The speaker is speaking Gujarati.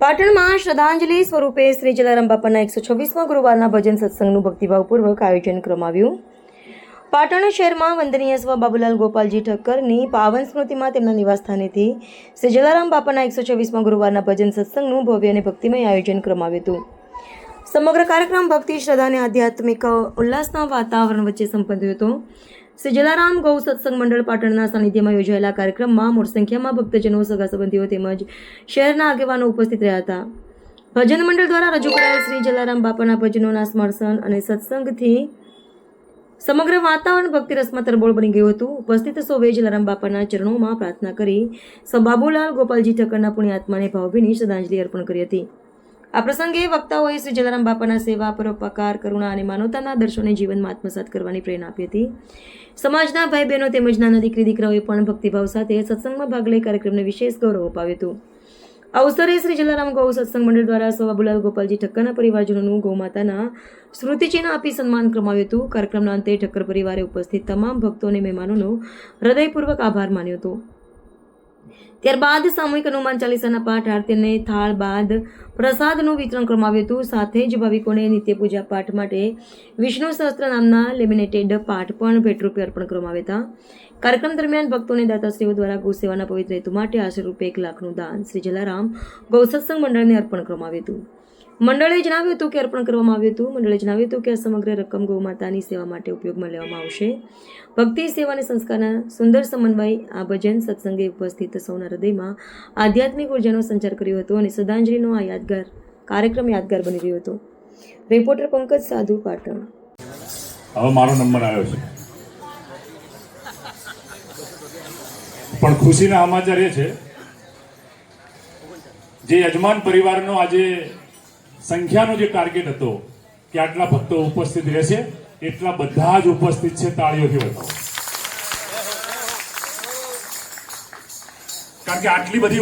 પાટણમાં શ્રદ્ધાંજલિ સ્વરૂપે શ્રી જલારામ બાપાના 126મા ગુરુવારના ભજન સત્સંગનું ભક્તિભાવપૂર્વક આયોજન કરવામાં આવ્યું. પાટણ શહેરમાં વંદનીય સ્વ બાબુલાલ ગોપાલજી ઠક્કરની પાવન સ્મૃતિમાં તેમના નિવાસસ્થાનેથી શ્રી જલારામ બાપાના 126મા ગુરુવારના ભજન સત્સંગનું ભવ્ય અને ભક્તિમય આયોજન કરવામાં આવ્યું હતું. સમગ્ર કાર્યક્રમ ભક્તિ, શ્રદ્ધા અને આધ્યાત્મિક ઉલ્લાસના વાતાવરણ વચ્ચે સંપન્ન થયો હતો. શ્રી જલારામ ગૌ સત્સંગ મંડળ પાટણના સાનિધ્યમાં યોજાયેલા કાર્યક્રમમાં મોટી સંખ્યામાં ભક્તજનો, સગા સંબંધીઓ તેમજ શહેરના આગેવાનો ઉપસ્થિત રહ્યા હતા. ભજન મંડળ દ્વારા રજૂ કરાયેલ શ્રી જલારામ બાપાના ભજનોના સ્મરણ અને સત્સંગથી સમગ્ર વાતાવરણ ભક્તિ રસમાં તરબોળ બની ગયું હતું. ઉપસ્થિત સૌએ જલારામ બાપાના ચરણોમાં પ્રાર્થના કરી સ્વ બાબુલાલ ગોપાલજી ઠક્કરના પુણ્યાત્માને ભાવભીની શ્રદ્ધાંજલિ અર્પણ કરી હતી. આ પ્રસંગે વક્તાઓએ શ્રી જલારામ બાપાના સેવા, પરોપકાર, કરુણા અને માનવતાના દર્શનને જીવનમાં આત્મસાત કરવાની પ્રેરણા આપી હતી. સમાજના ભાઈ બહેનો તેમજ નાના દીકરી દીકરાઓએ પણ ભક્તિભાવ સાથે સત્સંગમાં ભાગ લઈ કાર્યક્રમને વિશેષ ગૌરવ અપાવ્યું હતું. આ અવસરે શ્રી જલારામ ગૌ સત્સંગ મંડળ દ્વારા સ્વ બાબુલાલ ગોપાલજી ઠક્કરના પરિવારજનોનું ગૌમાતાના સ્મૃતિચિહ્ન આપી સન્માન કરવામાં હતું. કાર્યક્રમના અંતે ઠક્કર પરિવારે ઉપસ્થિત તમામ ભક્તો અને મહેમાનોનો હૃદયપૂર્વક આભાર માન્યો હતો. ત્યારબાદ સામૂહિક હનુમાન ચાલીસાના પાઠ, આરતી અને થાળ બાદ પ્રસાદનું વિતરણ કરવામાં આવ્યું હતું. સાથે જ ભાવિકોને નિત્ય પૂજા પાઠ માટે વિષ્ણુ સહસ્ત્ર નામના લેમિનેટેડ પાઠ પણ ભેટરૂપે અર્પણ કરવામાં આવ્યા હતા. કાર્યક્રમ દરમિયાન ભક્તોને દાતાશ્રીઓ દ્વારા ગૌ સેવાના પવિત્ર હેતુ માટે આશરે રૂપિયા 1 લાખનું દાન શ્રી જલારામ ગૌ સત્સંગ મંડળને અર્પણ કરવામાં આવ્યું હતું. મંડળે જણાવ્યું હતું કે આ સમગ્ર રકમ ગૌ માતાની સેવા માટે ઉપયોગમાં લેવામાં આવશે. ભક્તિ, સેવા અને સંસ્કારના સુંદર સમન્વય આ ભજન સત્સંગે ઉપસ્થિત સૌના હૃદયમાં આધ્યાત્મિક ઉર્જાનો સંચાર કર્યો હતો અને શ્રદ્ધાંજલિનો આ કાર્યક્રમ યાદગાર બની રહ્યો હતો. રિપોર્ટર પંકજ સાધુ, પાટણ. હવે મારો નંબર આવ્યો છે, પણ ખુશીના સમાચાર એ છે જે યજમાન પરિવારનો આજે સંખ્યાનો જે ટાર્ગેટ હતો કે આટલા ભક્તો ઉપસ્થિત રહેશે, એટલા બધા જ ઉપસ્થિત છે. તાળીઓથી બતાવો, કારણ કે આટલી બધી